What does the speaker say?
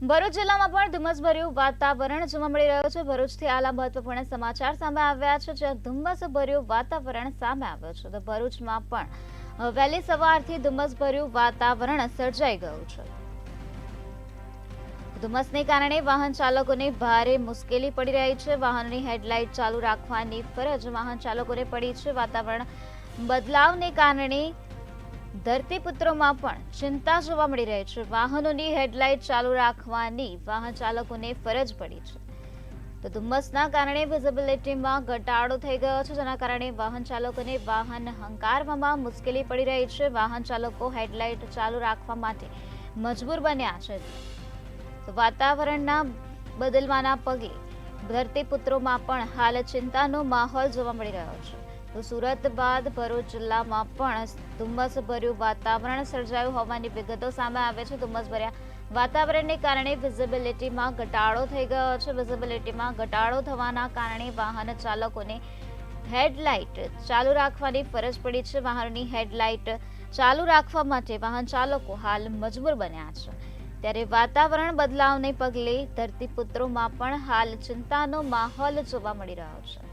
ભરૂચ જિલ્લામાં પણ ધુમ્મસભર્યું વાતાવરણ જોવા મળી રહ્યું છે। ભરૂચથી આલા મહત્વપૂર્ણ સમાચાર સામે આવ્યા છે, જ્યાં ધુમ્મસભર્યું વાતાવરણ સામે આવ્યું છે। તો ભરૂચમાં પણ વહેલી સવારથી ધુમ્મસભર્યું વાતાવરણ સર્જાઈ ગયું છે। ધુમ્મસને કારણે વાહન ચાલકોને ભારે મુશ્કેલી પડી રહી છે। વાહનની હેડલાઇટ ચાલુ રાખવાની ફરજ વાહન ચાલકોને પડી છે। વાતાવરણ બદલાવને કારણે ધરતીપુત્રોમાં પણ ચિંતા જોવા મળી રહી છે। વાહનોની હેડલાઇટ ચાલુ રાખવાની વાહન ચાલકોને ફરજ પડી છે। તો ધુમ્મસના કારણે વિઝિબિલિટીમાં ઘટાડો થઈ ગયો છે, જેના કારણે વાહન ચાલકોને વાહન હંકારવામાં મુશ્કેલી પડી રહી છે। વાહન ચાલકો હેડલાઇટ ચાલુ રાખવા માટે મજબૂર બન્યા છે। તો વાતાવરણના બદલવાના પગલે ધરતીપુત્રોમાં પણ હાલ ચિંતાનો માહોલ જોવા મળી રહ્યો છે। તો સુરત બાદ ભરૂચ જિલ્લામાં પણ ધુમ્મસભર્યું વાતાવરણ સર્જાયું હોવાની વિગતો સામે આવે છે। ધુમ્મસભર્યા વાતાવરણને કારણે વિઝિબિલિટીમાં ઘટાડો થઈ ગયો છે। વિઝિબિલિટીમાં ઘટાડો થવાના કારણે વાહન ચાલકોને હેડલાઇટ ચાલુ રાખવાની ફરજ પડી છે। વાહનની હેડલાઇટ ચાલુ રાખવા માટે વાહન ચાલકો હાલ મજબૂર બન્યા છે। ત્યારે વાતાવરણ બદલાવને પગલે ધરતીપુત્રોમાં પણ હાલ ચિંતાનો માહોલ જોવા મળી રહ્યો છે।